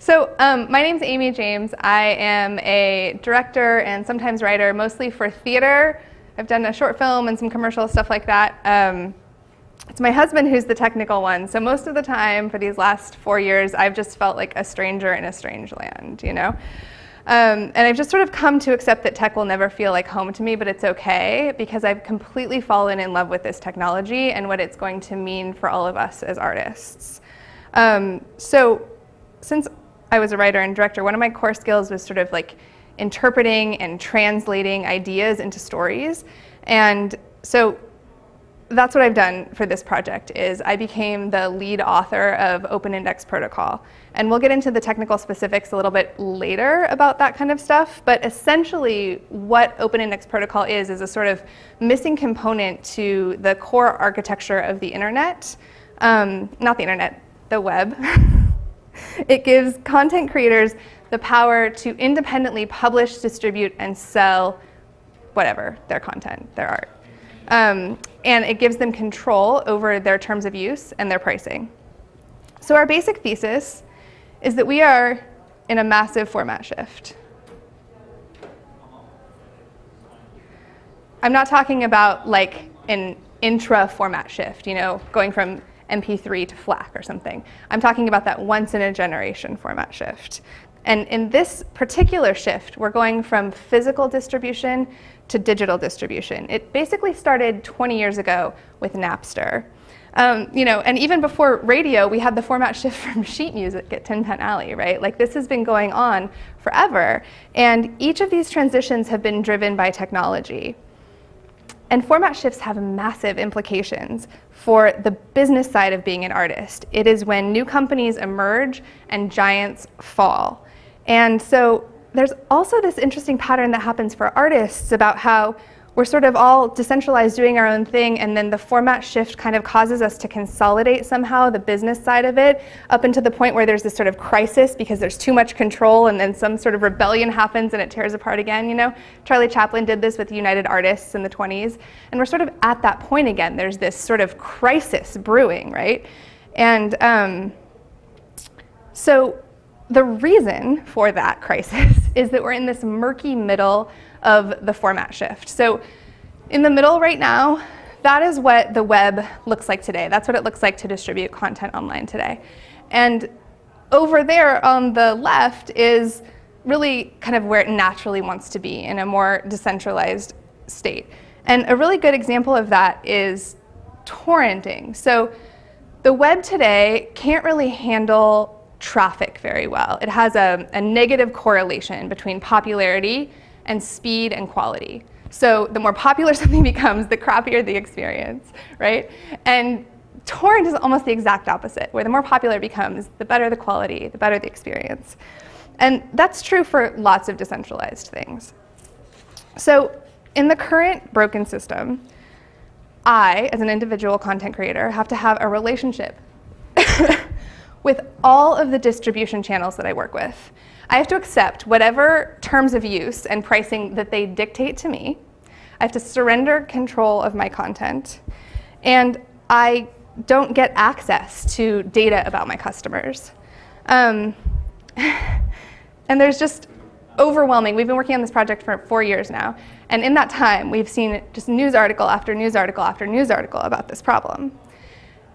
My name's Amy James. I am a director and sometimes writer, mostly for theater. I've done a short film and some commercial stuff like that. It's my husband who's the technical one. So most of the time for these last 4 years, I've just felt like a stranger in a strange land, you know? And I've just sort of come to accept that tech will never feel like home to me, but it's okay because I've completely fallen in love with this technology and what it's going to mean for all of us as artists. So since I was a writer and director, one of my core skills was sort of like interpreting and translating ideas into stories. And so that's what I've done for this project is I became the lead author of Open Index Protocol. And we'll get into the technical specifics a little bit later about that kind of stuff. But essentially what Open Index Protocol is a sort of missing component to the core architecture of the internet. Not the internet, the web. It gives content creators the power to independently publish, distribute, and sell whatever, their content, their art. And it gives them control over their terms of use and their pricing. So our basic thesis is that we are in a massive format shift. I'm not talking about like an intra-format shift, you know, going from MP3 to FLAC or something. I'm talking about that once-in-a-generation format shift. And in this particular shift, we're going from physical distribution to digital distribution. It basically started 20 years ago with Napster. You know, and even before radio, we had the format shift from sheet music at Tin Pan Alley, right? Like this has been going on forever. And each of these transitions have been driven by technology. And format shifts have massive implications for the business side of being an artist. It is when new companies emerge and giants fall. And so there's also this interesting pattern that happens for artists about how we're sort of all decentralized doing our own thing, and then the format shift kind of causes us to consolidate somehow the business side of it up into the point where there's this sort of crisis because there's too much control, and then some sort of rebellion happens and it tears apart again, you know? Charlie Chaplin did this with United Artists in the 20s, and we're sort of at that point again. There's this sort of crisis brewing, right? And so the reason for that crisis is that we're in this murky middle of the format shift. So in the middle right now, that is what the web looks like today. That's what it looks like to distribute content online today. And over there on the left is really kind of where it naturally wants to be in a more decentralized state. And a really good example of that is torrenting. So the web today can't really handle traffic very well. It has a negative correlation between popularity and speed and quality. So the more popular something becomes, the crappier the experience, right? And torrent is almost the exact opposite, where the more popular it becomes, the better the quality, the better the experience. And that's true for lots of decentralized things. So in the current broken system, I, as an individual content creator, have to have a relationship with all of the distribution channels that I work with. I have to accept whatever terms of use and pricing that they dictate to me. I have to surrender control of my content. And I don't get access to data about my customers. And there's just overwhelming. We've been working on this project for 4 years now. And in that time, we've seen just news article after news article after news article about this problem.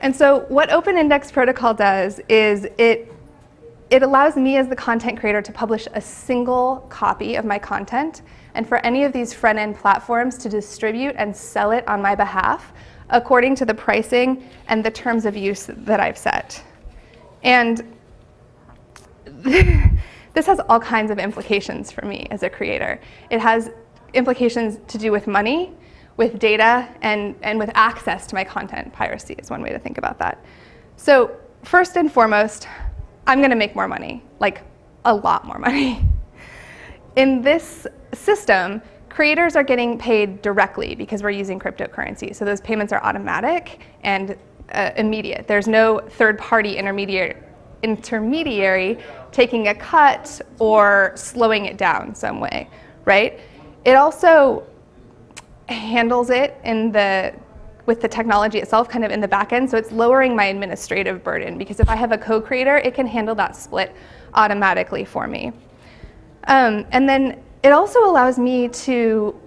And so what Open Index Protocol does is it allows me as the content creator to publish a single copy of my content and for any of these front-end platforms to distribute and sell it on my behalf according to the pricing and the terms of use that I've set. And this has all kinds of implications for me as a creator. It has implications to do with money, with data, and with access to my content. Piracy is one way to think about that. So first and foremost, I'm gonna make more money, like a lot more money. In this system, creators are getting paid directly because we're using cryptocurrency. So those payments are automatic and immediate. There's no third-party intermediary taking a cut or slowing it down some way, right? It also handles it in the with the technology itself kind of in the back end, so it's lowering my administrative burden, because if I have a co-creator, it can handle that split automatically for me. And then it also allows me to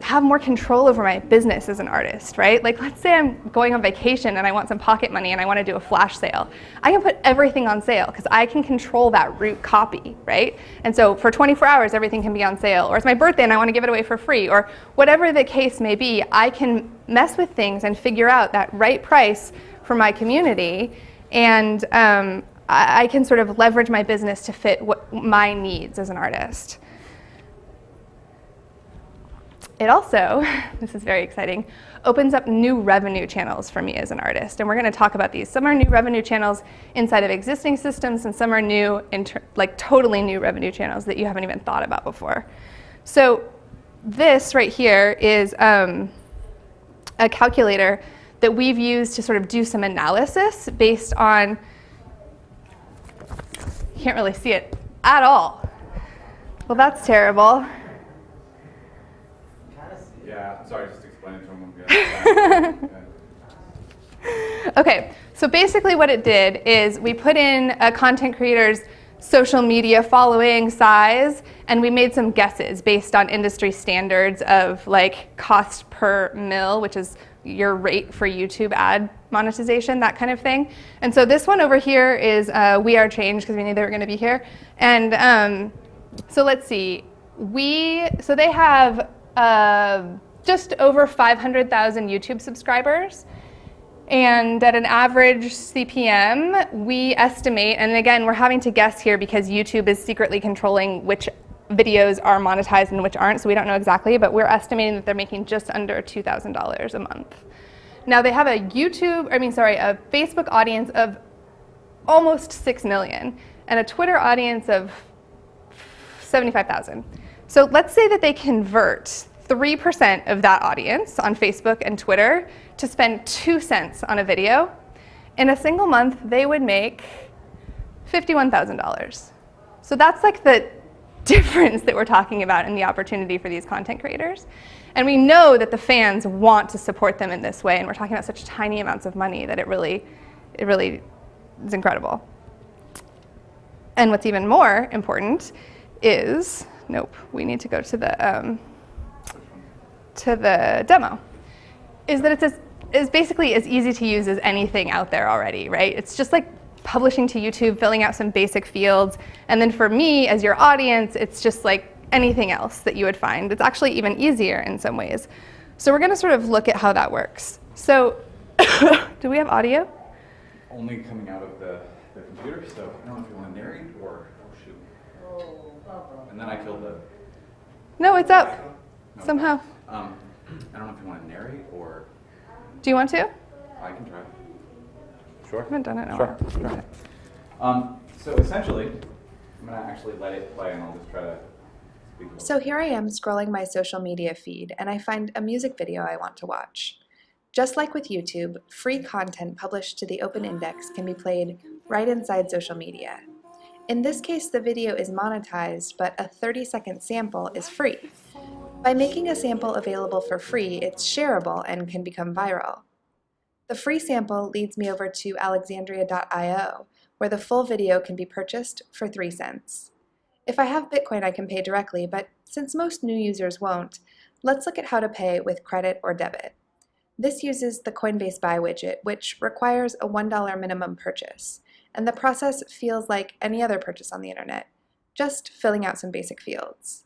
have more control over my business as an artist, right? Like, let's say I'm going on vacation and I want some pocket money and I want to do a flash sale. I can put everything on sale because I can control that root copy, right? And so for 24 hours, everything can be on sale. Or it's my birthday and I want to give it away for free. Or whatever the case may be, I can mess with things and figure out that right price for my community. And I can sort of leverage my business to fit my needs as an artist. It also, this is very exciting, opens up new revenue channels for me as an artist. And we're going to talk about these. Some are new revenue channels inside of existing systems, and some are new, like totally new revenue channels that you haven't even thought about before. So this right here is a calculator that we've used to sort of do some analysis based on, you can't really see it at all. Well, that's terrible. Yeah, sorry, just explain it to them. Okay, so basically what it did is we put in a content creator's social media following size, and we made some guesses based on industry standards of like cost per mil, which is your rate for YouTube ad monetization, that kind of thing. And so this one over here is We Are Change, because we knew they were going to be here. And so let's see. So they have just over 500,000 YouTube subscribers, and at an average CPM, we estimate, and again, we're having to guess here because YouTube is secretly controlling which videos are monetized and which aren't, so we don't know exactly, but we're estimating that they're making just under $2,000 a month. Now they have a Facebook audience of almost 6 million, and a Twitter audience of 75,000. So let's say that they convert 3% of that audience on Facebook and Twitter to spend 2 cents on a video. In a single month, they would make $51,000. So that's like the difference that we're talking about in the opportunity for these content creators. And we know that the fans want to support them in this way, and we're talking about such tiny amounts of money that it really is incredible. And what's even more important is, nope, we need to go to the demo, is that it's basically as easy to use as anything out there already, right? It's just like publishing to YouTube, filling out some basic fields, and then for me, as your audience, it's just like anything else that you would find. It's actually even easier in some ways. So we're gonna sort of look at how that works. So, do we have audio? Only coming out of the computer, so I don't know if you want to narrate or, oh shoot. And then I killed the... No, it's up, No. somehow. I don't know if you want to narrate or... Do you want to? I can try. Sure. I haven't done it in a Sure. while. Sure. So essentially, I'm going to actually let it play and I'll just try to speak about it. So here I am scrolling my social media feed, and I find a music video I want to watch. Just like with YouTube, free content published to the open index can be played right inside social media. In this case, the video is monetized, but a 30-second sample is free. By making a sample available for free, it's shareable and can become viral. The free sample leads me over to alexandria.io, where the full video can be purchased for 3 cents. If I have Bitcoin, I can pay directly, but since most new users won't, let's look at how to pay with credit or debit. This uses the Coinbase Buy widget, which requires a $1 minimum purchase, and the process feels like any other purchase on the internet, just filling out some basic fields.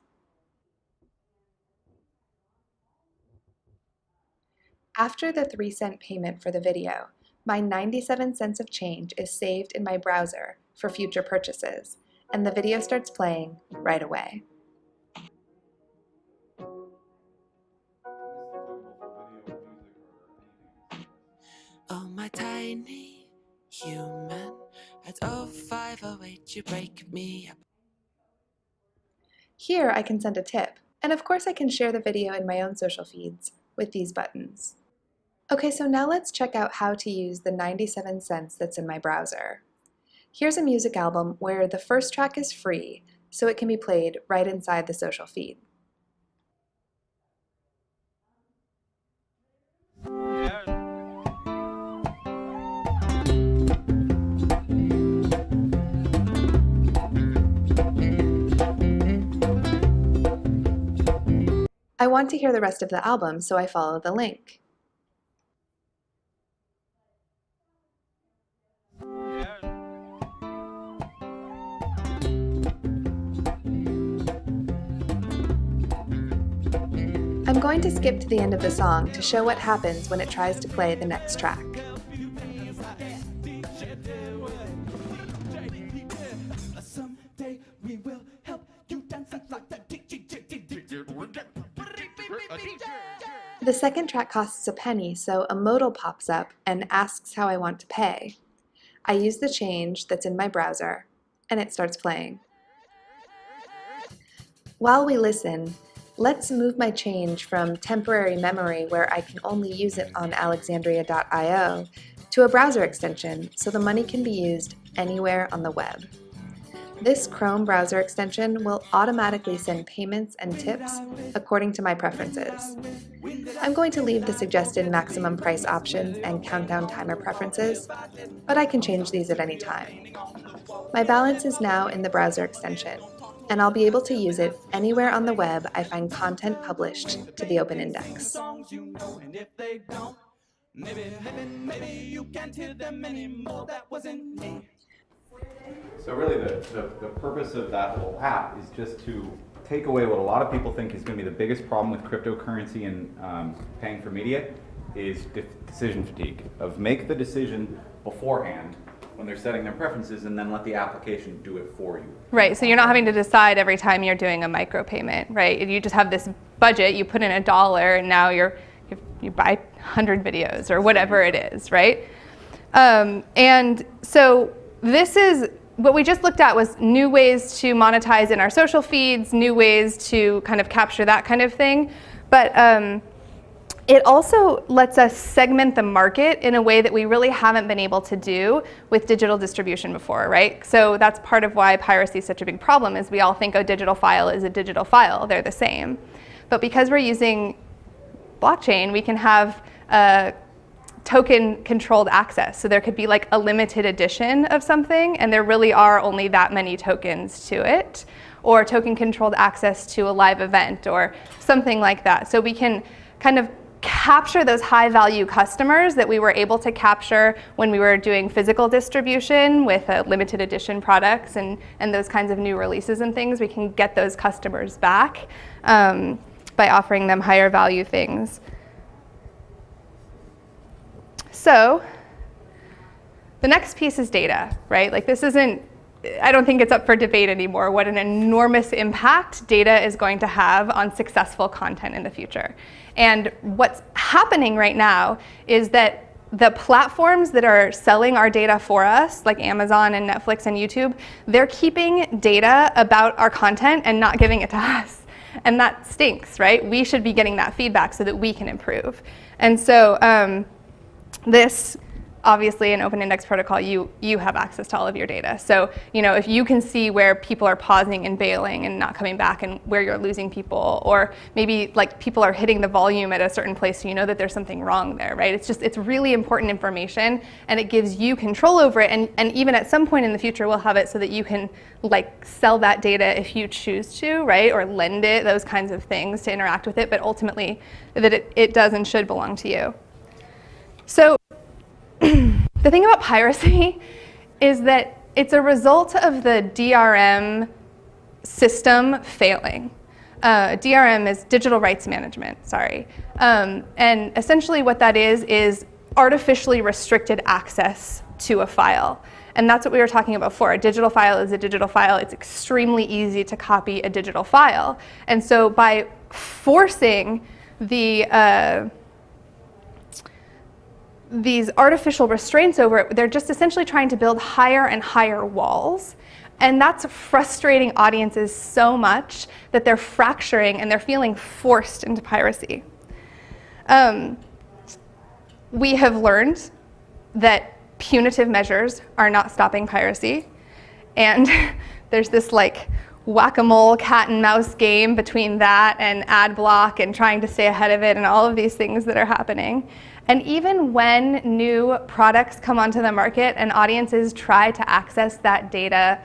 After the 3-cent payment for the video, my 97 cents of change is saved in my browser for future purchases, and the video starts playing right away. Oh, my tiny human, at 0508 you break me up. Here I can send a tip, and of course I can share the video in my own social feeds with these buttons. Okay, so now let's check out how to use the 97 cents that's in my browser. Here's a music album where the first track is free, so it can be played right inside the social feed. I want to hear the rest of the album, so I follow the link. I'm going to skip to the end of the song to show what happens when it tries to play the next track. The second track costs a penny, so a modal pops up and asks how I want to pay. I use the change that's in my browser, and it starts playing. While we listen, let's move my change from temporary memory where I can only use it on alexandria.io to a browser extension so the money can be used anywhere on the web. This Chrome browser extension will automatically send payments and tips according to my preferences. I'm going to leave the suggested maximum price options and countdown timer preferences, but I can change these at any time. My balance is now in the browser extension, and I'll be able to use it anywhere on the web I find content published to the open index. So really the purpose of that whole app is just to take away what a lot of people think is going to be the biggest problem with cryptocurrency and paying for media is decision fatigue, of make the decision beforehand when they're setting their preferences and then let the application do it for you. Right, so you're not having to decide every time you're doing a micropayment, right? You just have this budget, you put in $1, and now you buy 100 videos or whatever it is, right? And so this is, what we just looked at was new ways to monetize in our social feeds, new ways to kind of capture that kind of thing. But it also lets us segment the market in a way that we really haven't been able to do with digital distribution before, right? So that's part of why piracy is such a big problem, is we all think a digital file is a digital file, they're the same. But because we're using blockchain, we can have token controlled access. So there could be like a limited edition of something and there really are only that many tokens to it, or token controlled access to a live event or something like that. So we can kind of capture those high value customers that we were able to capture when we were doing physical distribution with limited edition products and those kinds of new releases and things. We can get those customers back by offering them higher value things. So the next piece is data, right? Like this isn't, I don't think it's up for debate anymore what an enormous impact data is going to have on successful content in the future. And what's happening right now is that the platforms that are selling our data for us, like Amazon and Netflix and YouTube, they're keeping data about our content and not giving it to us. And that stinks, right? We should be getting that feedback so that we can improve. And so this, obviously, in open index protocol, you have access to all of your data. So, if you can see where people are pausing and bailing and not coming back and where you're losing people, or maybe like people are hitting the volume at a certain place, so you know that there's something wrong there, right? It's really important information, and it gives you control over it. And even at some point in the future, we'll have it so that you can like sell that data if you choose to, right? Or lend it, those kinds of things to interact with it. But ultimately, that it does and should belong to you. So the thing about piracy is that it's a result of the DRM system failing. DRM is digital rights management, sorry. And essentially what that is artificially restricted access to a file. And that's what we were talking about before. A digital file is a digital file. It's extremely easy to copy a digital file. And so by forcing these artificial restraints over it, they're just essentially trying to build higher and higher walls. And that's frustrating audiences so much that they're fracturing and they're feeling forced into piracy. We have learned that punitive measures are not stopping piracy. And there's this like whack-a-mole cat and mouse game between that and ad block and trying to stay ahead of it and all of these things that are happening. And even when new products come onto the market and audiences try to access that data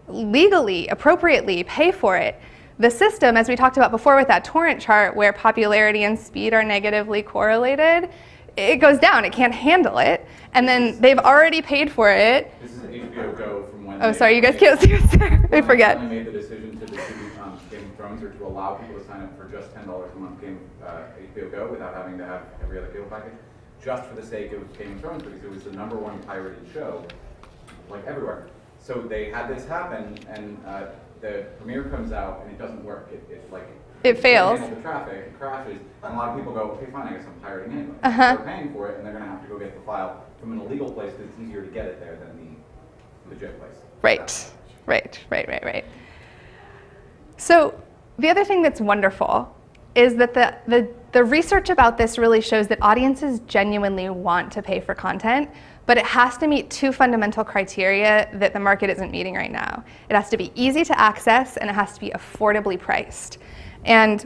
legally, appropriately, pay for it, the system, as we talked about before with that torrent chart where popularity and speed are negatively correlated, it goes down. It can't handle it. And then they've already paid for it. This is HBO Go from when Oh, sorry, you guys can't see what's there. I forget. When they made the decision to distribute Game of Thrones, or to allow people to sign up for just $10 a month HBO Go without having to have every other cable package, just for the sake of Game of Thrones, because it was the #1 pirated show, like everywhere. So they had this happen, and the premiere comes out, and it doesn't work. It fails. The traffic, it crashes, and a lot of people go, okay, fine, I guess I'm pirating anyway. Uh-huh. They're paying for it, and they're going to have to go get the file from an illegal place because it's easier to get it there than the legit place. Right. So the other thing that's wonderful is that the research about this really shows that audiences genuinely want to pay for content, but it has to meet two fundamental criteria that the market isn't meeting right now. It has to be easy to access, and it has to be affordably priced. And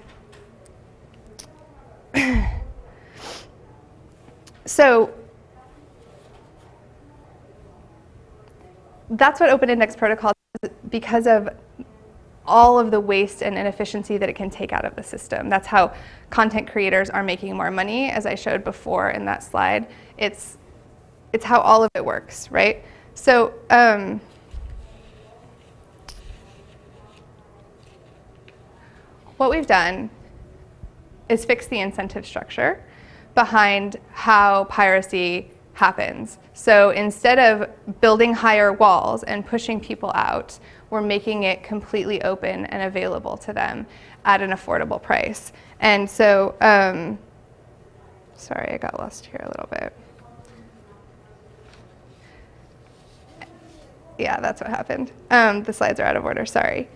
so that's what Open Index Protocol does, because of all of the waste and inefficiency that it can take out of the system. That's how content creators are making more money, as I showed before in that slide. It's how all of it works, right? So what we've done is fix the incentive structure behind how piracy happens. So instead of building higher walls and pushing people out, we're making it completely open and available to them at an affordable price. And so, sorry, I got lost here a little bit. Yeah, that's what happened. The slides are out of order, sorry.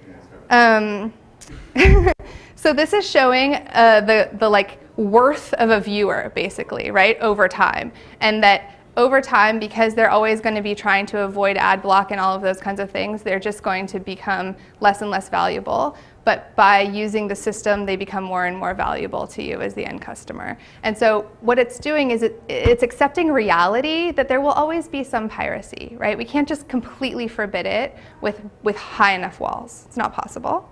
So this is showing the like worth of a viewer, basically, right, over time. And that over time, because they're always going to be trying to avoid ad block and all of those kinds of things, they're just going to become less and less valuable. But by using the system, they become more and more valuable to you as the end customer. And so what it's doing is it's accepting reality that there will always be some piracy, right? We can't just completely forbid it with high enough walls. It's not possible.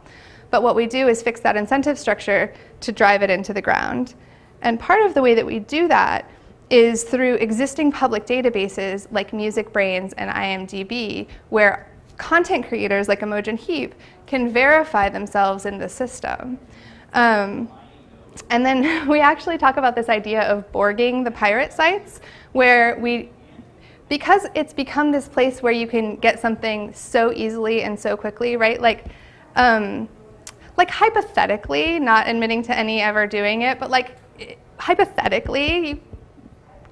But what we do is fix that incentive structure to drive it into the ground. And part of the way that we do that is through existing public databases like MusicBrainz and IMDb, where content creators like Imogen Heap can verify themselves in the system. And then we actually talk about this idea of borging the pirate sites, where because it's become this place where you can get something so easily and so quickly, right? Like hypothetically, not admitting to any ever doing it, but like hypothetically, you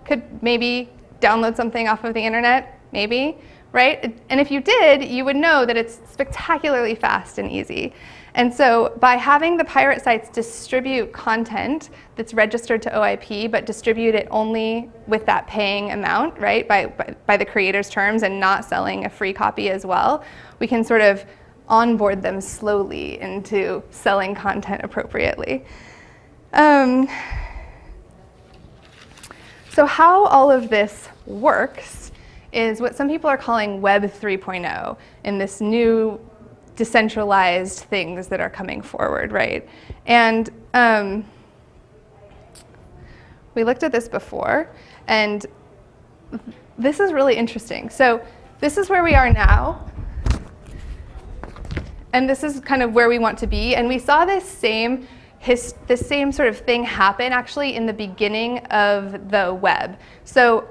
could maybe download something off of the internet, maybe, right? And if you did, you would know that it's spectacularly fast and easy. And so by having the pirate sites distribute content that's registered to OIP, but distribute it only with that paying amount, right, by the creator's terms, and not selling a free copy as well, we can sort of onboard them slowly into selling content appropriately. So how all of this works is what some people are calling Web 3.0 in this new decentralized things that are coming forward, right? And we looked at this before, and this is really interesting. So this is where we are now. And this is kind of where we want to be. And we saw this same sort of thing happen actually in the beginning of the web. So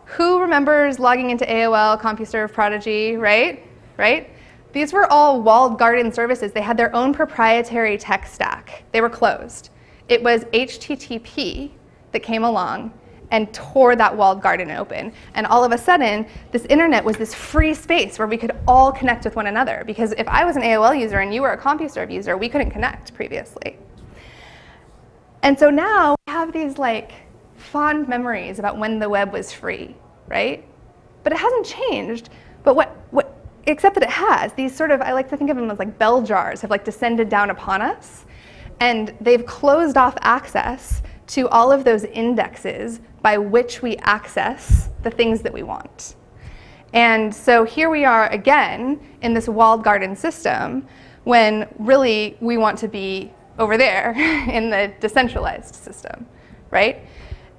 who remembers logging into AOL, CompuServe, Prodigy, right? These were all walled garden services. They had their own proprietary tech stack. They were closed. It was HTTP that came along and tore that walled garden open. And all of a sudden, this internet was this free space where we could all connect with one another. Because if I was an AOL user and you were a CompuServe user, we couldn't connect previously. And so now we have these like fond memories about when the web was free, right? But it hasn't changed. But except that it has. These sort of, I like to think of them as like bell jars, have like descended down upon us. And they've closed off access to all of those indexes by which we access the things that we want. And so here we are again in this walled garden system, when really we want to be over there in the decentralized system, right?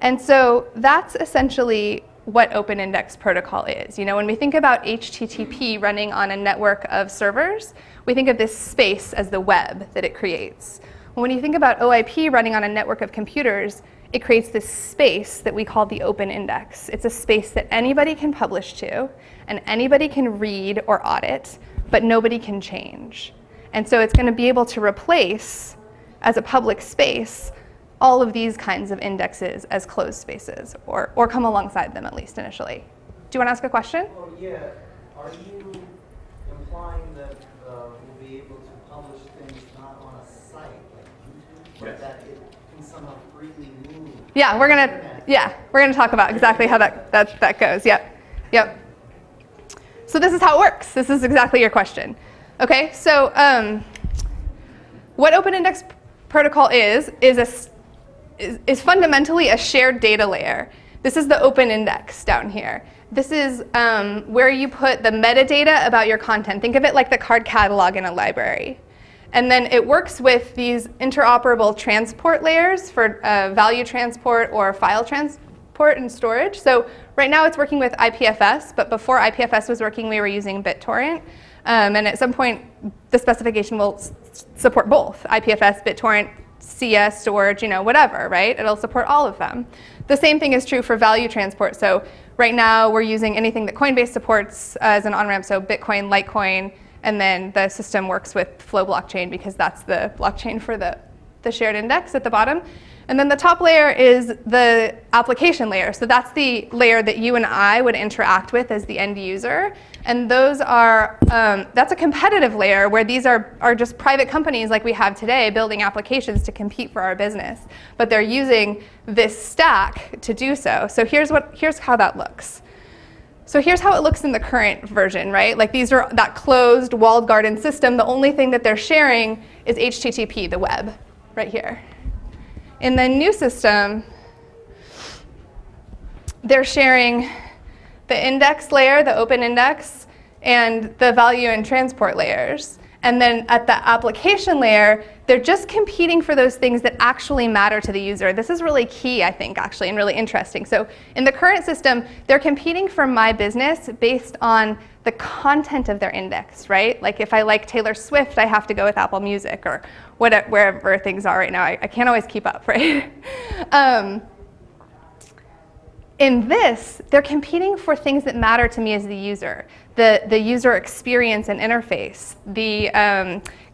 And so that's essentially what Open Index Protocol is. You know, when we think about HTTP running on a network of servers, we think of this space as the web that it creates. When you think about OIP running on a network of computers, it creates this space that we call the open index. It's a space that anybody can publish to, and anybody can read or audit, but nobody can change. And so it's going to be able to replace, as a public space, all of these kinds of indexes as closed spaces, or come alongside them at least initially. Do you want to ask a question? Well, yeah. Are you implying that we'll be able to publish things not on a site like YouTube, but that it can somehow freely move? Yeah, we're gonna talk about exactly how that goes. Yep. So this is how it works. This is exactly your question. Okay, so what Open Index Protocol is fundamentally a shared data layer. This is the open index down here. This is where you put the metadata about your content. Think of it like the card catalog in a library. And then it works with these interoperable transport layers for value transport or file transport and storage. So right now it's working with IPFS, but before IPFS was working, we were using BitTorrent. And at some point, the specification will support both IPFS, BitTorrent, CS, storage, you know, whatever, right? It'll support all of them. The same thing is true for value transport. So right now, we're using anything that Coinbase supports as an on-ramp, so Bitcoin, Litecoin, and then the system works with Flow blockchain because that's the blockchain for the shared index at the bottom. And then the top layer is the application layer. So that's the layer that you and I would interact with as the end user. And those are, that's a competitive layer where these are just private companies like we have today building applications to compete for our business. But they're using this stack to do so. So here's how that looks. So here's how it looks in the current version, right? Like these are that closed walled garden system. The only thing that they're sharing is HTTP, the web, right here. In the new system, they're sharing the index layer, the open index, and the value and transport layers. And then at the application layer, they're just competing for those things that actually matter to the user. This is really key, I think, actually, and really interesting. So in the current system, they're competing for my business based on the content of their index, right? Like if I like Taylor Swift, I have to go with Apple Music or whatever, wherever things are right now. I can't always keep up, right? In this, they're competing for things that matter to me as the user. The user experience and interface, the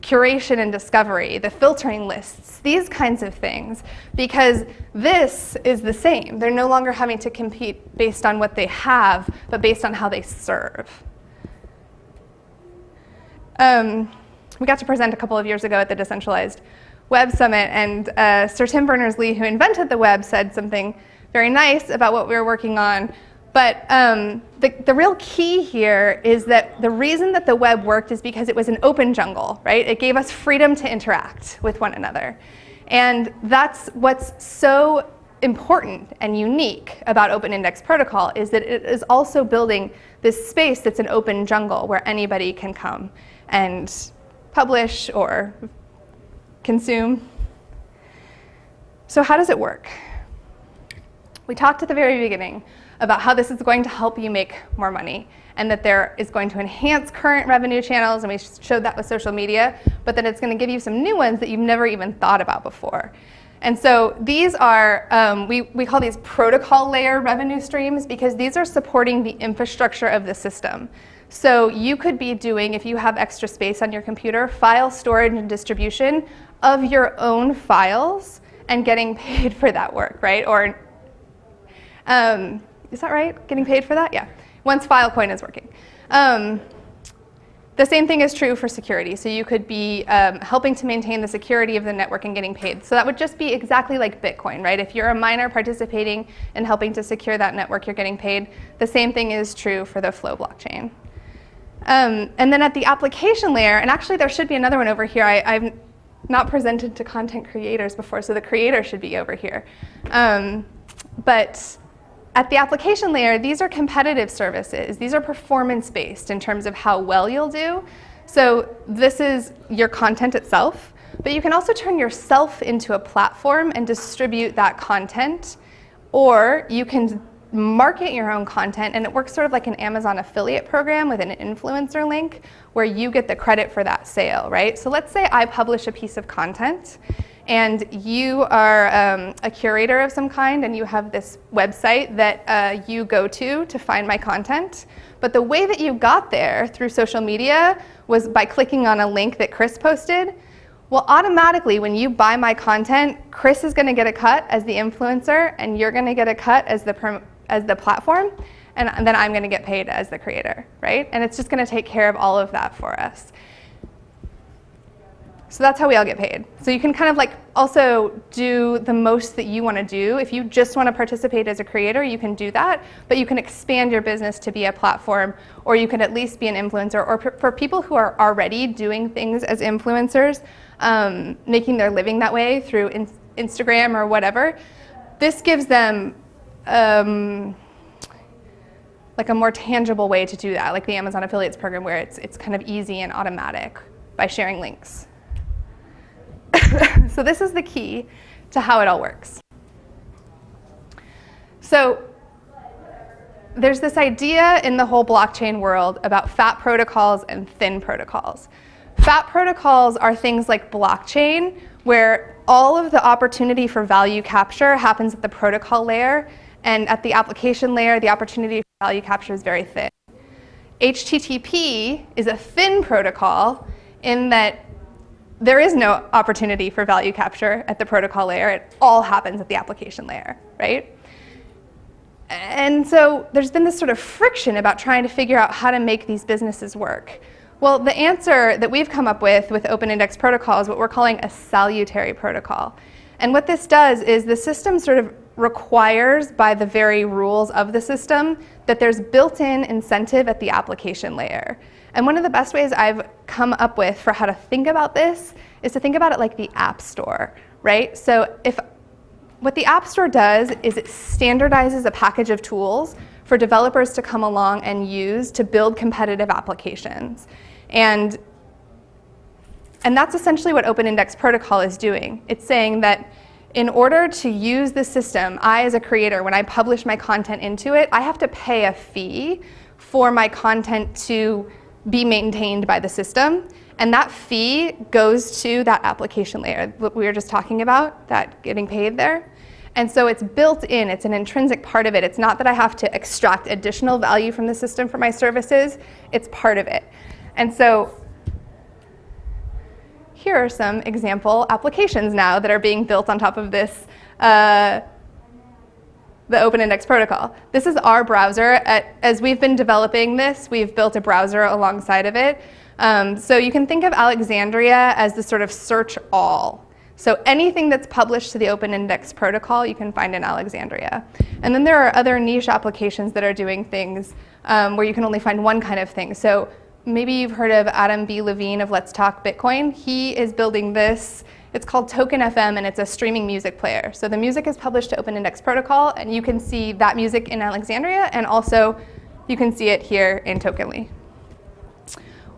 curation and discovery, the filtering lists, these kinds of things. Because this is the same. They're no longer having to compete based on what they have, but based on how they serve. We got to present a couple of years ago at the Decentralized Web Summit, and Sir Tim Berners-Lee, who invented the web, said something very nice about what we were working on. But the real key here is that the reason that the web worked is because it was an open jungle, right? It gave us freedom to interact with one another. And that's what's so important and unique about Open Index Protocol, is that it is also building this space that's an open jungle where anybody can come and publish or consume. So how does it work? We talked at the very beginning about how this is going to help you make more money, and that there is going to enhance current revenue channels, and we showed that with social media, but then it's going to give you some new ones that you've never even thought about before. And so these are, we call these protocol layer revenue streams, because these are supporting the infrastructure of the system. So you could be doing, if you have extra space on your computer, file storage and distribution of your own files and getting paid for that work, right? Or is that right? Getting paid for that? Yeah. Once Filecoin is working. The same thing is true for security. So you could be helping to maintain the security of the network and getting paid. So that would just be exactly like Bitcoin, right? If you're a miner participating in helping to secure that network, you're getting paid. The same thing is true for the Flow blockchain. And then at the application layer, and actually there should be another one over here. I've not presented to content creators before, so the creator should be over here. But at the application layer, these are competitive services. These are performance-based in terms of how well you'll do. So this is your content itself, but you can also turn yourself into a platform and distribute that content, or you can market your own content, and it works sort of like an Amazon affiliate program with an influencer link where you get the credit for that sale, right? So let's say I publish a piece of content and you are a curator of some kind and you have this website that you go to find my content. But the way that you got there through social media was by clicking on a link that Chris posted. Well, automatically, when you buy my content, Chris is going to get a cut as the influencer, and you're going to get a cut as the platform, and then I'm going to get paid as the creator, right? And it's just going to take care of all of that for us. So that's how we all get paid. So you can kind of like also do the most that you want to do. If you just want to participate as a creator, you can do that, but you can expand your business to be a platform, or you can at least be an influencer, or for people who are already doing things as influencers, making their living that way through Instagram or whatever, this gives them like a more tangible way to do that, like the Amazon Affiliates program, where it's kind of easy and automatic by sharing links. So this is the key to how it all works. So there's this idea in the whole blockchain world about fat protocols and thin protocols. Fat protocols are things like blockchain, where all of the opportunity for value capture happens at the protocol layer, and at the application layer, the opportunity for value capture is very thin. HTTP is a thin protocol in that there is no opportunity for value capture at the protocol layer. It all happens at the application layer, right? And so there's been this sort of friction about trying to figure out how to make these businesses work. Well, the answer that we've come up with Open Index Protocol is what we're calling a salutary protocol. And what this does is the system sort of requires, by the very rules of the system, that there's built-in incentive at the application layer. And one of the best ways I've come up with for how to think about this is to think about it like the App Store, right? So what the App Store does is it standardizes a package of tools for developers to come along and use to build competitive applications. And that's essentially what Open Index Protocol is doing. It's saying that in order to use the system, I as a creator, when I publish my content into it, I have to pay a fee for my content to be maintained by the system. And that fee goes to that application layer, what we were just talking about, that getting paid there. And so it's built in, it's an intrinsic part of it. It's not that I have to extract additional value from the system for my services, it's part of it. And so here are some example applications now that are being built on top of this, the Open Index Protocol. This is our browser. As we've been developing this, we've built a browser alongside of it. So you can think of Alexandria as the sort of search all. So anything that's published to the Open Index Protocol, you can find in Alexandria. And then there are other niche applications that are doing things where you can only find one kind of thing. So maybe you've heard of Adam B. Levine of Let's Talk Bitcoin. He is building this. It's called Token FM, and it's a streaming music player. So the music is published to Open Index Protocol, and you can see that music in Alexandria, and also you can see it here in Tokenly.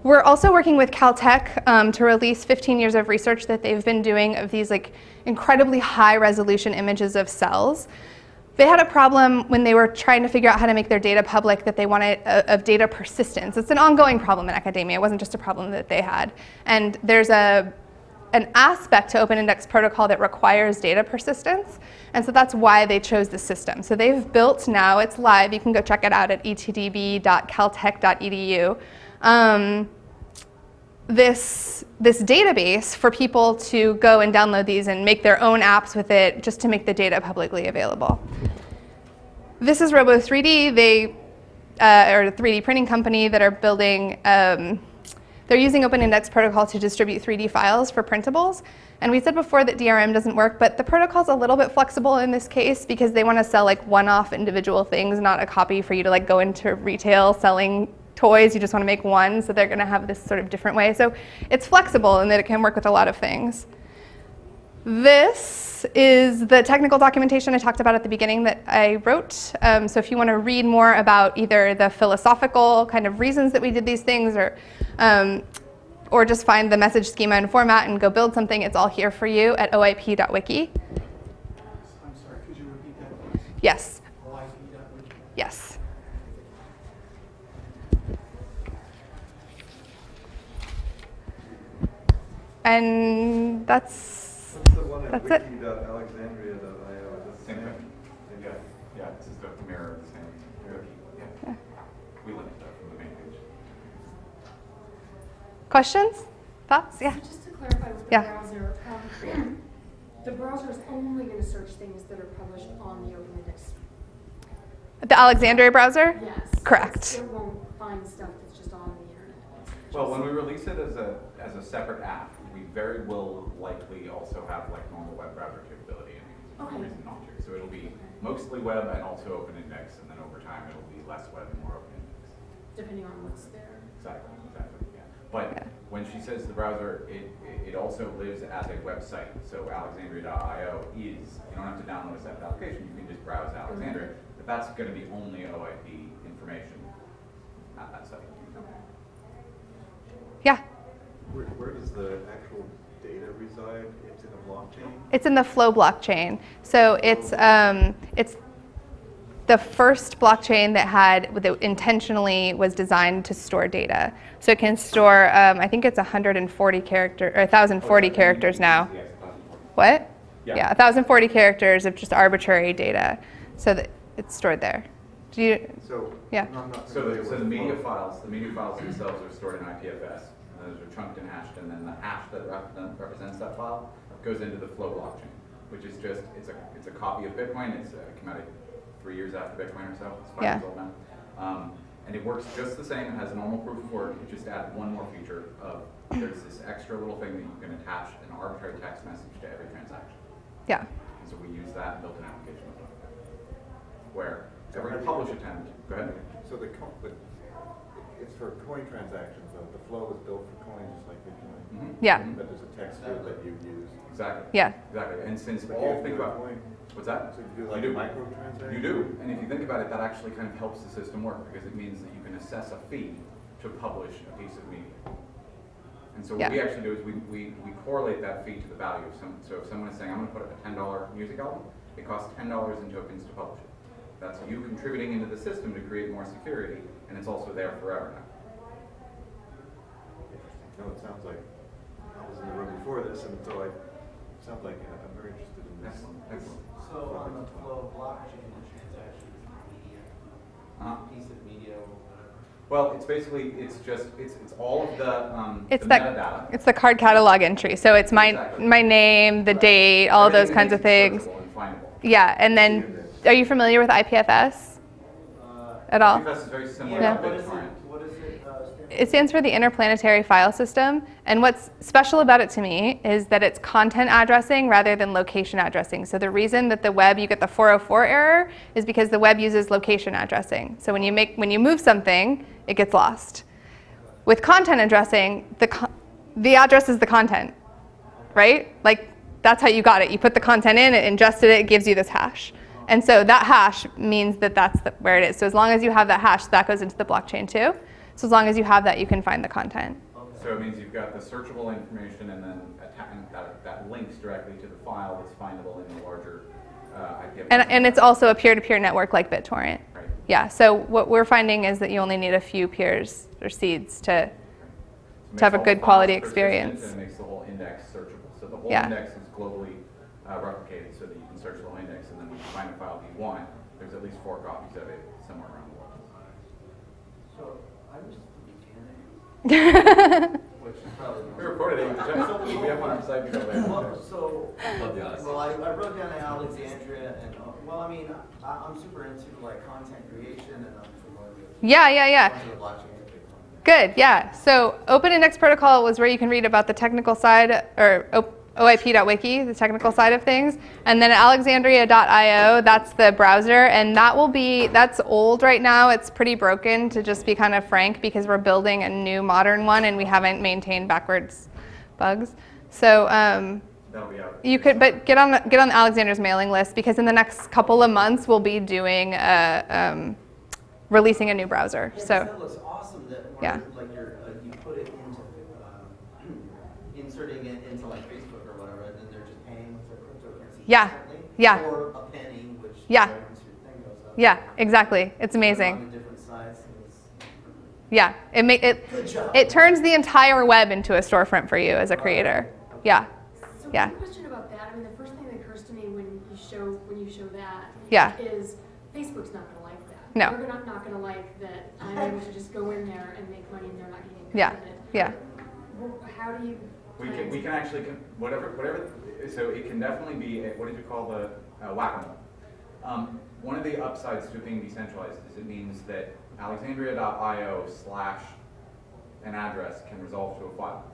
We're also working with Caltech to release 15 years of research that they've been doing of these like incredibly high resolution images of cells. They had a problem when they were trying to figure out how to make their data public that they wanted of data persistence. It's an ongoing problem in academia. It wasn't just a problem that they had. And there's an aspect to Open Index Protocol that requires data persistence. And so that's why they chose the system. So they've built now, it's live, you can go check it out at etdb.caltech.edu. This database for people to go and download these and make their own apps with it just to make the data publicly available. This is Robo3D. They are a 3D printing company that are building, they're using Open Index Protocol to distribute 3D files for printables. And we said before that DRM doesn't work, but the protocol's a little bit flexible in this case because they want to sell like one-off individual things, not a copy for you to like go into retail selling toys. You just want to make one, so they're going to have this sort of different way. So it's flexible in that it can work with a lot of things. This is the technical documentation I talked about at the beginning that I wrote. So if you want to read more about either the philosophical kind of reasons that we did these things, or or just find the message schema and format and go build something. It's all here for you at oip.wiki. I'm sorry, could you repeat that, please? Yes. OIP.wiki. Yes. And that's What's the one at That's it. wiki.alexandria.io? Same thing. Yeah, this is the mirror of the same. Yeah. We linked that from the main page. questions? Thoughts? Yeah. So just to clarify with the Yeah. browser, the browser is only going to search things that are published on the Open Index. The Alexandria browser? Yes. Correct. It won't find stuff that's just on the internet. Well, when we release it as a separate app, we very will likely also have like normal web browser capability, and there's no Okay. reason not to. So it'll be mostly web and also open index, and then over time it'll be less web and more open index. Depending on what's there. Exactly, yeah. But Yeah. when she says the browser, it also lives as a website. So alexandria.io is, you don't have to download a separate application, you can just browse Alexandria. But that's going to be only OIP information at that site. Yeah. Where does the actual data reside? It's in a blockchain? It's in the Flow blockchain. So it's the first blockchain that intentionally was designed to store data. So it can store, I think it's 140 character or 1,040 characters now. What? Yeah. 1,040 characters of just arbitrary data. So that it's stored there. Do you? So, Yeah. I'm not So familiar the with media flow. files themselves are stored in IPFS. And those are chunked and hashed, and then the hash that represents that file goes into the Flow blockchain, which is just, it's a copy of Bitcoin. It's came out 3 years after Bitcoin or so. It's 5 Yeah. years old now. And it works just the same. It has a normal proof of work. It just added one more feature of there's this extra little thing that you can attach an arbitrary text message to every transaction. Yeah. And so we use that and built an application of it. Where every publish attempt, go ahead. So it's for coin transactions, though. The flow is built for coins, just like Bitcoin. Yeah. But there's a text field that you use. Exactly. Yeah. Exactly. And since But all you think do a about coin. what's that? So you do like a micro transaction? You do. And if you think about it, that actually kind of helps the system work because it means that you can assess a fee to publish a piece of media. And so what we Yeah. actually do is we correlate that fee to the value of some. So if someone is saying, I'm going to put up a $10 music album, it costs $10 in tokens to publish it. That's you contributing into the system to create more security, and it's also there forever now. No, it sounds like, I was in the room before this, and so sounds like I'm very interested in this. Excellent. Excellent. So on the flow blockchain, the transaction is media, piece of media or whatever. Well, it's basically it's all of the It's the that. metadata. It's the card catalog entry. So it's my Exactly. my name, the date, all those Everything kinds of makes it things. searchable and findable. Yeah. And then, are you familiar with IPFS at all? IPFS is very similar Yeah. to What is it, BitTorrent. what is it, stand for? It stands for the Interplanetary File System, and what's special about it to me is that it's content addressing rather than location addressing. So the reason that the web, you get the 404 error is because the web uses location addressing. So when you move something, it gets lost. With content addressing, the address is the content, right? Like that's how you got it. You put the content in, it ingested it, it gives you this hash. And so that hash means that that's where it is. So as long as you have that hash, that goes into the blockchain too. So as long as you have that, you can find the content. So it means you've got the searchable information and then that links directly to the file that's findable in the larger IPFS. And it's also a peer-to-peer network like BitTorrent. Right. Yeah, so what we're finding is that you only need a few peers or seeds to have a good quality experience. And it makes the whole index searchable. So the whole Yeah. index is globally replicated so that you can search the whole index, and then when you find a file that you want, there's at least 4 copies of it somewhere around the world. So I was the beginning, which is probably. We recorded it. We have one on our site. Well, so, well, I wrote down Alexandria and, well, I mean, I'm super into like content creation and I'm familiar with. Yeah. The blockchain is a big one. Good, yeah. So Open Index Protocol was where you can read about the technical side, or OIP.wiki, the technical side of things. And then Alexandria.io, that's the browser. And that's old right now. It's pretty broken, to just be kind of frank, because we're building a new modern one and we haven't maintained backwards bugs. So That'll be out. you could, but get on Alexander's mailing list, because in the next couple of months we'll be doing releasing a new browser. Yeah, 'cause So that looks awesome that, Yeah. like you put it into, inserting it into like Facebook or whatever, and then they're just paying with their cryptocurrency Yeah. instantly, Yeah. or a penny, which Yeah. once your thing goes up. Yeah, exactly. It's On amazing. the different sides, so it's- Yeah, Good job. it turns the entire web into a storefront for you as a creator. Yeah. So Yeah. one question about that, I mean, the first thing that occurs to me when you show that Yeah. is Facebook's not gonna like that. No. They're not gonna like that I'm able to just go in there and make money and they're not getting a Yeah. cut of it. Yeah. Well, how do you We plan can to- actually, whatever, so it can definitely be, what did you call the whack-a-mole? One of the upsides to being decentralized is it means that alexandria.io / an address can resolve to a file.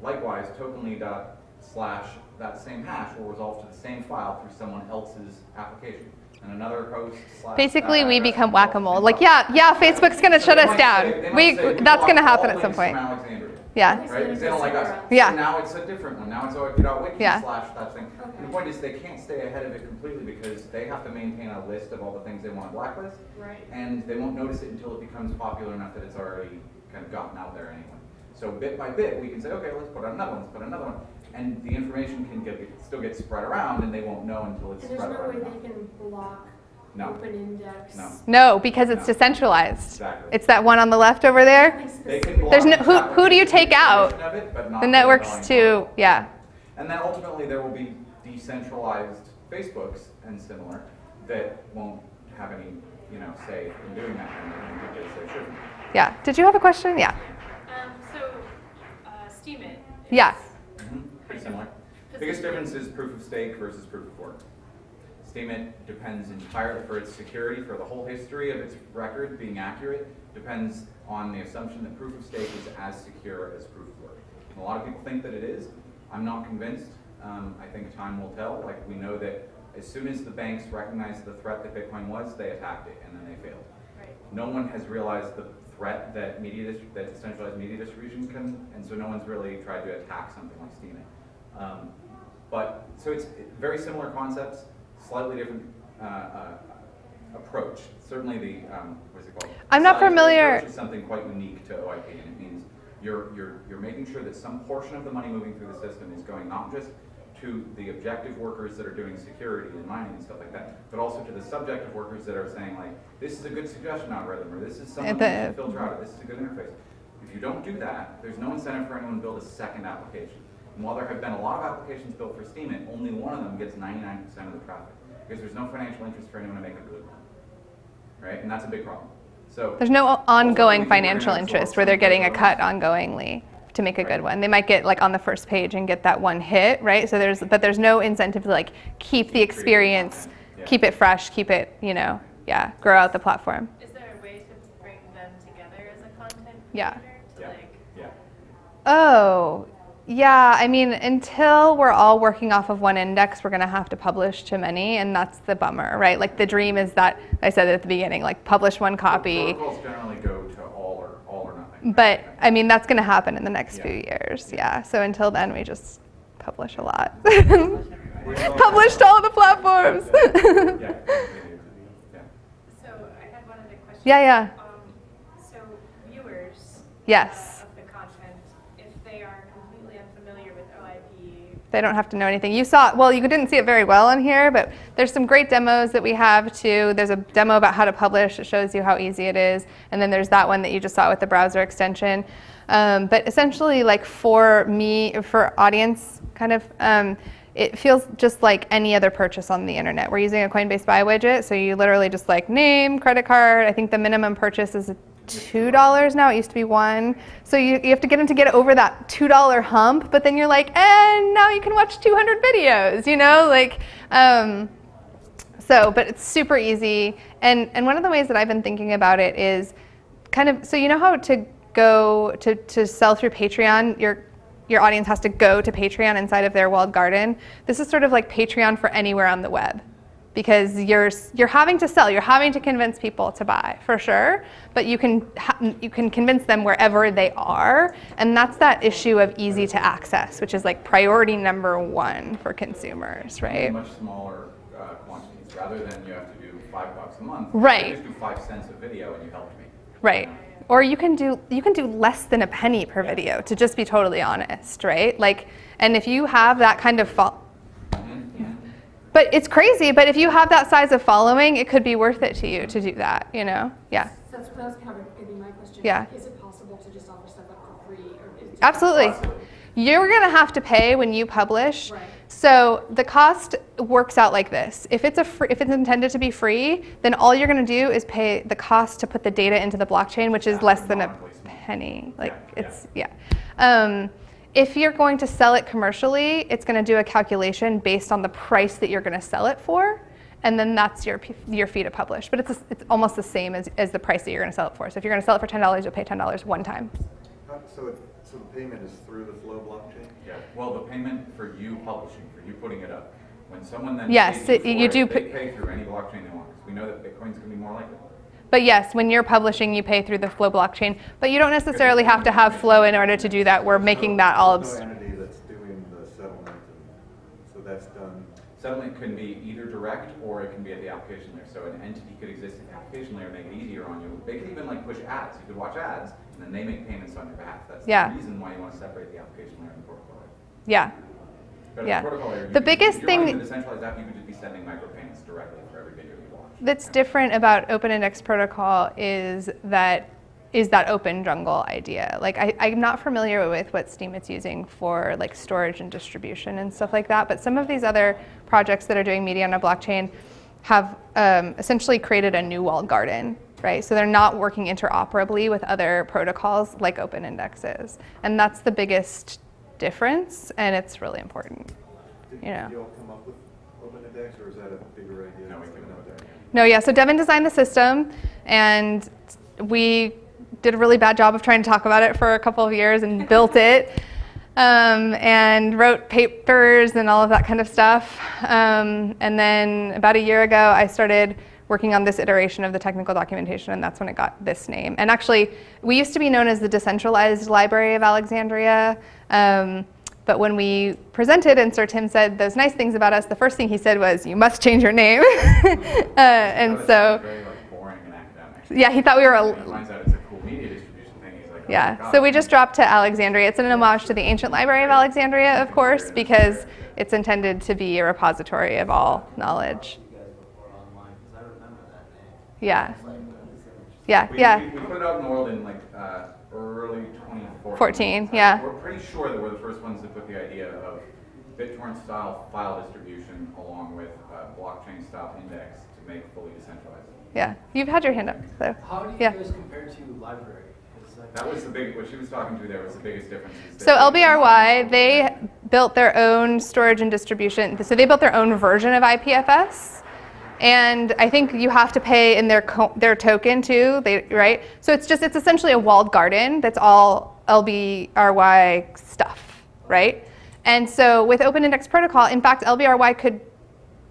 Likewise, tokenly / that same hash will resolve to the same file through someone else's application. And another host / Basically, that we address become can resolve to the whack-a-mole. same Like, file. yeah, Facebook's gonna So shut they us might down. say- they might say, That's gonna happen block at some all links point. from Alexandria. Yeah. Okay, so Right, then because it they don't goes like us. somewhere else. Yeah. So now it's a different one. Now it's OIP.wiki Yeah. / that thing. And the point is they can't stay ahead of it completely because they have to maintain a list of all the things they want to blacklist. Right. And they won't notice it until it becomes popular enough that it's already kind of gotten out there anyway. So bit by bit, we can say, okay, let's put another one, let's put another one. And the information can still get spread around and they won't know until it's And there's spread no way around. they can block No. open index. No. No, because it's No. decentralized. Exactly. It's that one on the left over there. Something They specific. can block There's no- the who do you take out? information of it, but not The networks underlying too, yeah. And then ultimately there will be decentralized Facebooks and similar that won't have any, say in doing that and because they shouldn't. Yeah. Did you have a question? Yeah. Steam it. Yeah. Pretty similar. Biggest difference is proof of stake versus proof of work. Steemit depends entirely for its security, for the whole history of its record being accurate, depends on the assumption that proof of stake is as secure as proof of work. And a lot of people think that it is. I'm not convinced. I think time will tell. Like we know that as soon as the banks recognized the threat that Bitcoin was, they attacked it and then they failed. Right. No one has realized the threat that that decentralized media distribution can, and so no one's really tried to attack something like Steemit. But so it's very similar concepts, slightly different approach. Certainly the what is it called? I'm not Scientific familiar- approach is something quite unique to OIP, and it means you're making sure that some portion of the money moving through the system is going not just to the objective workers that are doing security and mining and stuff like that, but also to the subjective workers that are saying like, this is a good suggestion algorithm, or this is something you should filter out, or this is a good interface. If you don't do that, there's no incentive for anyone to build a second application. And while there have been a lot of applications built for Steemit, only one of them gets 99% of the traffic, because there's no financial interest for anyone to make a good one, right? And that's a big problem. So There's no ongoing ultimately, we're gonna financial absorb interest where they're some getting a of cut those. ongoingly to make a good one. They might get like on the first page and get that one hit, right? So there's no incentive to like keep the experience, Yeah. keep it fresh, keep it, grow out the platform. Is there a way to bring them together as a content Yeah. creator? To Yeah. like, Yeah. Oh, yeah. I mean, until we're all working off of one index, we're going to have to publish to many, and that's the bummer, right? Like the dream is that, I said at the beginning, like publish one copy. Protocols generally go to all or nothing. But I mean, that's going to happen in the next Yeah. few years. Yeah. So until then, we just publish a lot. We're all- Published to all the platforms. Yeah. Yeah. so I had one other question. Yeah. So viewers Yes. of the content, if they are completely unfamiliar with OIP, They don't have to know anything. You saw, well, you didn't see it very well in here, but there's some great demos that we have too. There's a demo about how to publish. It shows you how easy it is. And then there's that one that you just saw with the browser extension. But essentially, like for audience, kind of, it feels just like any other purchase on the internet. We're using a Coinbase Buy widget, so you literally just like name, credit card. I think the minimum purchase is $2 now. It used to be $1. So you have to get over that $2 hump, but then you're like, and now you can watch 200 videos, but it's super easy. And one of the ways that I've been thinking about it is kind of, so you know how to go to sell through Patreon, your audience has to go to Patreon inside of their walled garden. This is sort of like Patreon for anywhere on the web, because you're having to sell, you're having to convince people to buy for sure, but you can convince them wherever they are, and that's that issue of easy to access, which is like priority number one for consumers, right? Much smaller quantities, rather than you have to do $5 a month. Right. You just do 5 cents a video and you helped me. Right. Or you can do less than a penny per video, to just be totally honest, right? Like, and if you have that kind of but it's crazy, but if you have that size of following, it could be worth it to you to do that, you know? Yeah. So that's kind of gonna be my question. Yeah. Is it possible to just offer stuff up for free? Or is it Absolutely. You're gonna have to pay when you publish. Right. So the cost works out like this. If it's intended to be free, then all you're gonna do is pay the cost to put the data into the blockchain, which is less than a penny. Like if you're going to sell it commercially, it's going to do a calculation based on the price that you're going to sell it for, and then that's your fee to publish. But it's almost the same as the price that you're going to sell it for. So if you're going to sell it for $10, you'll pay $10 one time. So the payment is through the Flow blockchain? Yeah. Well, the payment for you publishing, for you putting it up, when someone then Yes, pays you do they pay through any blockchain they want. Because we know that Bitcoin's going to be more likely. But yes, when you're publishing, you pay through the Flow blockchain. But you don't necessarily have to have Flow in order to do that. We're making that all. There's no entity that's doing the settlement, so that's done. Settlement can be either direct or it can be at the application layer. So an entity could exist at the application layer, make it easier on you. They could even like push ads. You could watch ads, and then they make payments on your behalf. That's the reason why you want to separate the application layer and the protocol layer. Yeah. But Yeah. the protocol layer, The biggest if you're running thing. the decentralized app, you could just be sending micropayments directly for every video you watch. That's different about Open Index Protocol is that open jungle idea. Like I'm not familiar with what Steam is using for like storage and distribution and stuff like that, but some of these other projects that are doing media on a blockchain have essentially created a new walled garden, right? So they're not working interoperably with other protocols like Open Index is. And that's the biggest difference, and it's really important. Did You know. you all come up with Open Index, or is that a bigger idea? No, we came up with that. No, yeah, so Devin designed the system, and we did a really bad job of trying to talk about it for a couple of years and built it, and wrote papers and all of that kind of stuff. And then about a year ago, I started working on this iteration of the technical documentation, and that's when it got this name. And actually, we used to be known as the Decentralized Library of Alexandria. But when we presented and Sir Tim said those nice things about us, the first thing he said was, "You must change your name." And so, very like boring and academic. yeah, he thought we were He finds out it's a cool media distribution thing. He's like, oh my yeah. God. So we just dropped to Alexandria. It's an homage to the ancient Library of Alexandria, of course, because it's intended to be a repository of all knowledge. You guys before online, because I remember that name. Yeah, It's like, yeah, We yeah. put it out in the world in like early 2014. 14, yeah. We're pretty sure that we're the first ones to put the idea of BitTorrent style file distribution along with blockchain style index to make fully decentralized. Yeah, you've had your hand up, so How do you yeah. guys compare to library? Is That was the big, what she was talking to there was the biggest difference. is So that- LBRY, they built their own storage and distribution. So they built their own version of IPFS. And I think you have to pay in their token too, right? So it's essentially a walled garden that's all LBRY stuff, right? And so with Open Index Protocol, in fact,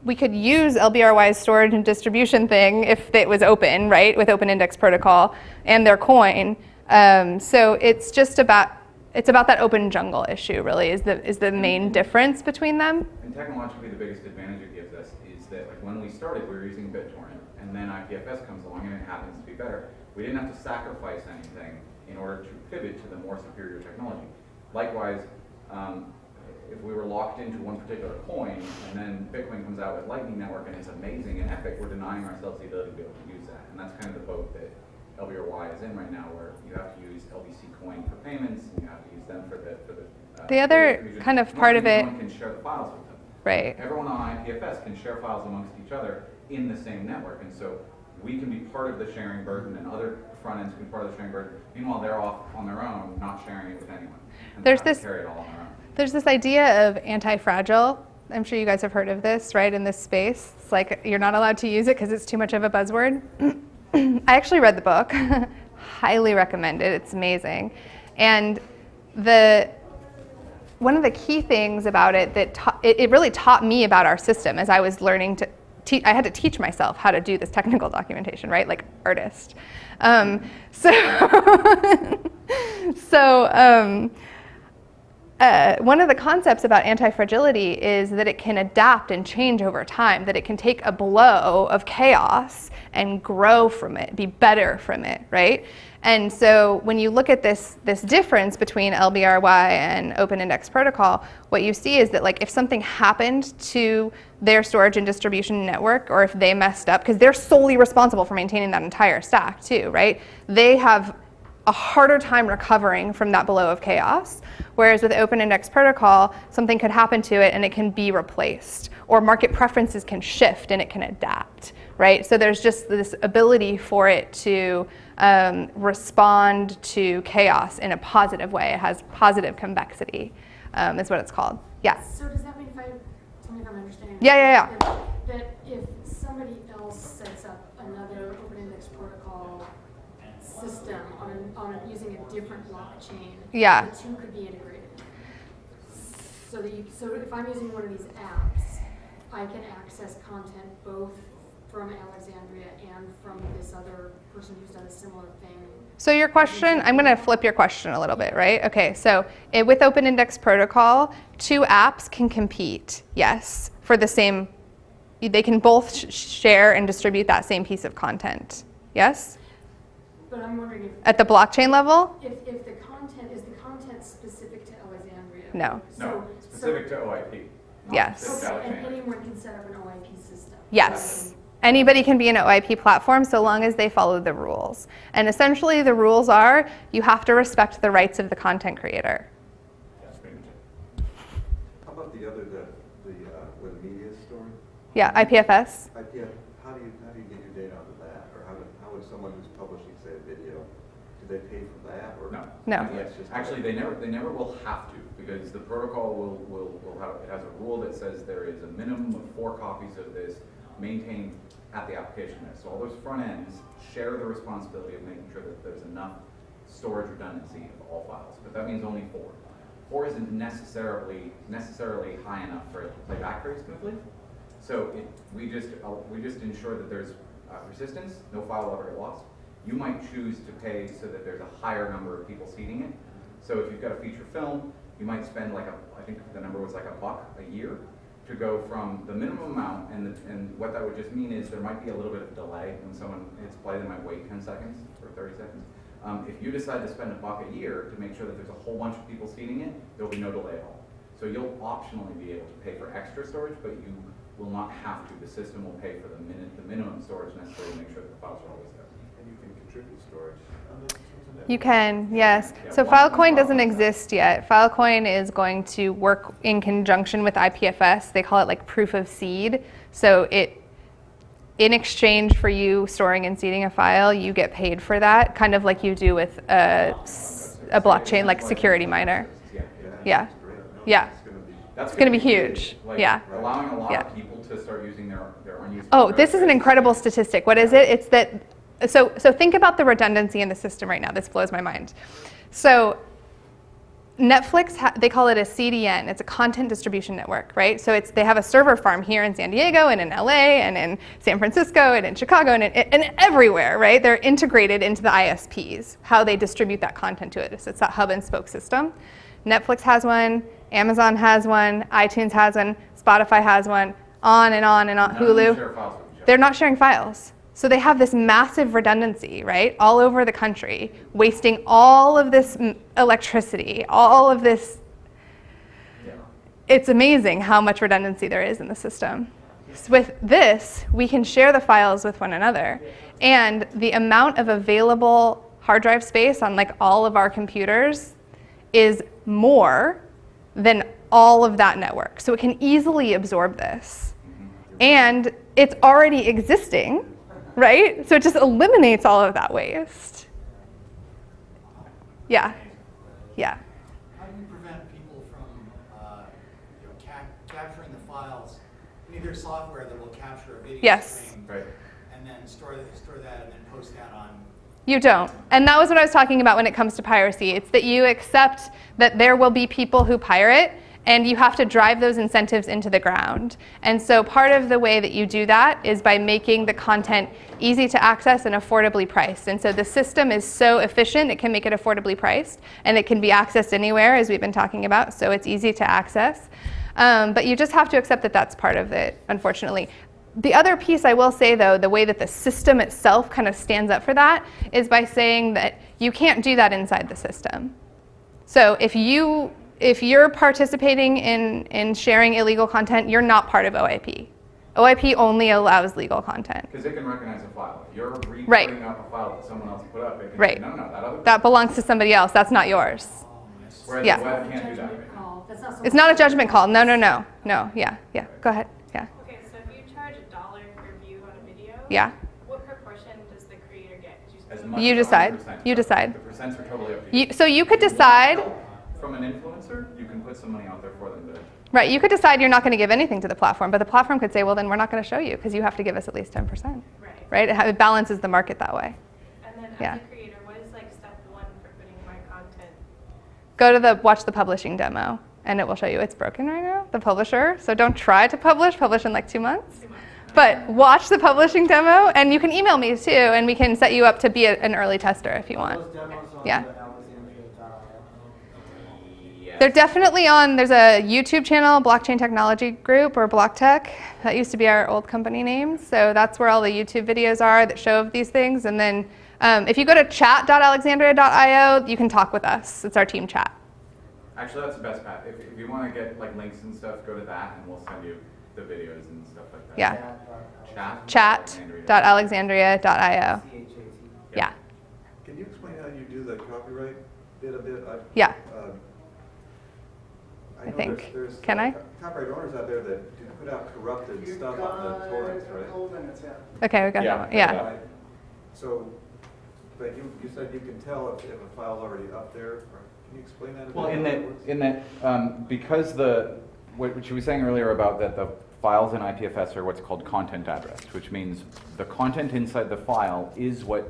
we could use LBRY's storage and distribution thing if it was open, right, with Open Index Protocol and their coin. So it's about that open jungle issue, really, is the main difference between them. And technologically, the biggest advantage it gives us is that like when we started, we were using BitTorrent, and then IPFS comes along and it happens to be better. We didn't have to sacrifice anything in order to pivot to the more superior technology. Likewise, if we were locked into one particular coin, and then Bitcoin comes out with Lightning Network and it's amazing and epic, we're denying ourselves the ability to be able to use that. And that's kind of the boat that LBRY is in right now, where you have to use LBC coin for payments, and you have to use them for The other distribution. kind of part of it- Everyone can share the files with them. Right. Everyone on IPFS can share files amongst each other in the same network, and so we can be part of the sharing burden, and other front ends can be part of the sharing burden. Meanwhile, they're off on their own, not sharing it with anyone. And There's they have to this- carry it all on their own. There's this idea of anti-fragile. I'm sure you guys have heard of this, right, in this space. It's like you're not allowed to use it because it's too much of a buzzword. I actually read the book. Highly recommend it. It's amazing. And one of the key things about it that it really taught me about our system as I was learning to I had to teach myself how to do this technical documentation, right, like artist. One of the concepts about anti-fragility is that it can adapt and change over time, that it can take a blow of chaos and grow from it, be better from it, right? And so when you look at this difference between LBRY and Open Index Protocol, what you see is that like if something happened to their storage and distribution network, or if they messed up, because they're solely responsible for maintaining that entire stack too, right? They have a harder time recovering from that blow of chaos. Whereas with Open Index Protocol, something could happen to it and it can be replaced, or market preferences can shift and it can adapt, right? So there's just this ability for it to respond to chaos in a positive way. It has positive convexity, is what it's called. Yeah. So does that mean tell me if I'm understanding? Yeah. That if somebody else sets up another Open Index Protocol system using a different blockchain, Yeah. the two could be integrated. So if I'm using one of these apps, I can access content both from Alexandria and from this other person who's done a similar thing. So your question, I'm going to flip your question a little bit, right? Okay, so with Open Index Protocol, two apps can compete, yes, for the same, they can both share and distribute that same piece of content, yes? But I'm wondering if At the blockchain level? if the content is the content specific to Alexandria. No. No, specific to OIP. not Yes. specific to Okay, and Alexandria. anyone can set up an OIP system. Yes. Anybody can be an OIP platform so long as they follow the rules. And essentially the rules are you have to respect the rights of the content creator. That's pretty much it. How about the other, the media story? Yeah, IPFS. IPF, how do you get your data out of that? Or how would someone who's publishing, say, a video, do they pay for that? Or No. No. Yes, actually, they never will have to, because the protocol will have, it has a rule that says there is a minimum of 4 copies of this maintained at the application layer. So all those front ends share the responsibility of making sure that there's enough storage redundancy of all files, but that means only 4. 4 isn't necessarily high enough for it to play back very smoothly. So we just ensure that there's persistence, no file will ever get lost. You might choose to pay so that there's a higher number of people seeding it. So if you've got a feature film, you might spend I think the number was like $1 a year to go from the minimum amount, and what that would just mean is there might be a little bit of delay when someone hits play. They might wait 10 seconds or 30 seconds. If you decide to spend $1 a year to make sure that there's a whole bunch of people seeding it, there'll be no delay at all. So you'll optionally be able to pay for extra storage, but you will not have to. The system will pay for the minimum storage necessary to make sure that the files are always there. And you can contribute storage on those. You can, yes. Yeah, So one Filecoin file doesn't like that. exist yet. Filecoin is going to work in conjunction with IPFS. They call it like proof of seed. So in exchange for you storing and seeding a file, you get paid for that, kind of like you do with a blockchain like security miner. Yeah. Yeah. That's gonna be huge. Yeah. Allowing a lot Yeah. of people to start using their unused. Oh, this is an incredible statistic. What is it? It's that, so think about the redundancy in the system right now. This blows my mind. So Netflix, they call it a CDN. It's a content distribution network, right? So they have a server farm here in San Diego and in LA and in San Francisco and in Chicago and everywhere, right? They're integrated into the ISPs, how they distribute that content to it. So it's that hub and spoke system. Netflix has one, Amazon has one, iTunes has one, Spotify has one, on and on and on, None of them Hulu. share files with each other. They're not sharing files. So they have this massive redundancy, right, all over the country, wasting all of this electricity, all of this. Yeah. It's amazing how much redundancy there is in the system. So with this, we can share the files with one another. And the amount of available hard drive space on like all of our computers is more than all of that network. So it can easily absorb this. And it's already existing, right? So it just eliminates all of that waste. Yeah. Yeah. How do you prevent people from capturing the files? I mean, there's software that will capture a video Yes. stream Right. and then store that and then post that on. You don't. And that was what I was talking about when it comes to piracy. It's that you accept that there will be people who pirate, and you have to drive those incentives into the ground. And so part of the way that you do that is by making the content easy to access and affordably priced. And so the system is so efficient, it can make it affordably priced, and it can be accessed anywhere, as we've been talking about, so it's easy to access. But you just have to accept that that's part of it, unfortunately. the other piece I will say, though, the way that the system itself kind of stands up for that is by saying that you can't do that inside the system. So if you're participating in sharing illegal content, you're not part of OIP. OIP only allows legal content. Because it can recognize a file. If you're Right. putting up a file that someone else put up, it can Right. say, no, that other. That belongs to somebody else. That's not yours. Whereas Yeah. the web can't do that. Judgment call. That's not It's not a judgment call. No. Yeah. Go ahead. Yeah. Okay, so if you charge $1 per view on a video, Yeah. what proportion does the creator get? As much You as decide. 100%. You decide. The percents are totally up to you. So you could decide. From an influencer, you can put some money out there for them to. Right, you could decide you're not going to give anything to the platform, but the platform could say, well, then we're not going to show you because you have to give us at least 10%. Right? It balances the market that way. And then Yeah. as a creator, what is like step 1 for putting my content? Go to watch the publishing demo, and it will show you it's broken right now, the publisher. So don't try to publish in like 2 months. But watch the publishing demo, and you can email me too, and we can set you up to be an early tester if you want. Those demos on Yeah. the alexandria.io. They're definitely on, there's a YouTube channel, Blockchain Technology Group, or BlockTech. That used to be our old company name. So that's where all the YouTube videos are that show these things. And then if you go to chat.alexandria.io, you can talk with us. It's our team chat. Actually, that's the best path. If you want to get like links and stuff, go to that, and we'll send you the videos and stuff like that. Yeah. Chat. Chat.alexandria.io. CHAT. Yeah. Can you explain how you do the copyright bit a bit? Yeah. I know think. there's Can I? copyright owners out there that do put out corrupted stuff on the torrents, right? Okay, we got that one. Yeah. Right. So, but you said you can tell if a file's already up there. Can you explain that a bit? Well, how that works? in that because what she was saying earlier about that the files in IPFS are what's called content addressed, which means the content inside the file is what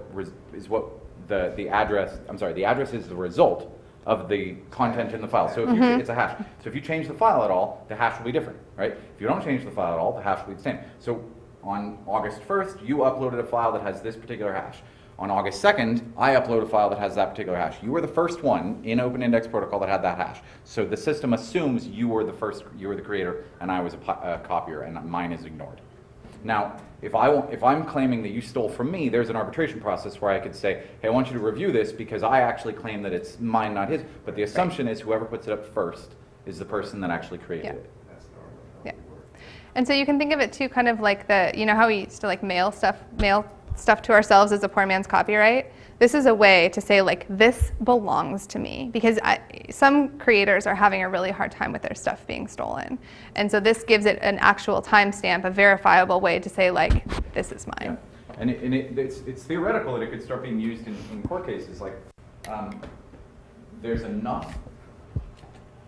the address. I'm sorry, the address is the result of the content in the file. So if you, it's a hash. So if you change the file at all, the hash will be different, right? If you don't change the file at all, the hash will be the same. So on August 1st, you uploaded a file that has this particular hash. On August 2nd, I upload a file that has that particular hash. You were the first one in Open Index Protocol that had that hash. So the system assumes you were the creator, and I was a copier, and mine is ignored. Now, if I'm claiming that you stole from me, there's an arbitration process where I could say, hey, I want you to review this because I actually claim that it's mine, not his. But the assumption is whoever puts it up first is the person that actually created it. That's normally how Yeah. we work. And so you can think of it too, kind of like how we used to like mail stuff to ourselves as a poor man's copyright. This is a way to say like, this belongs to me, because some creators are having a really hard time with their stuff being stolen. And so this gives it an actual timestamp, a verifiable way to say like, this is mine. Yeah. And it's theoretical that it could start being used in court cases. Like, there's enough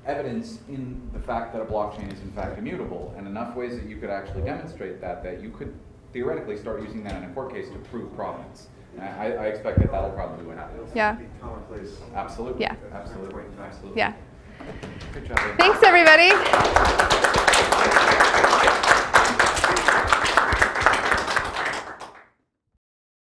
evidence in the fact that a blockchain is in fact immutable, and enough ways that you could actually demonstrate that you could theoretically start using that in a court case to prove provenance. And I expect that that'll probably be what happens. Yeah. It'll be commonplace. Absolutely. Yeah. Absolutely. Absolutely. Yeah. Good job. Thanks, everybody.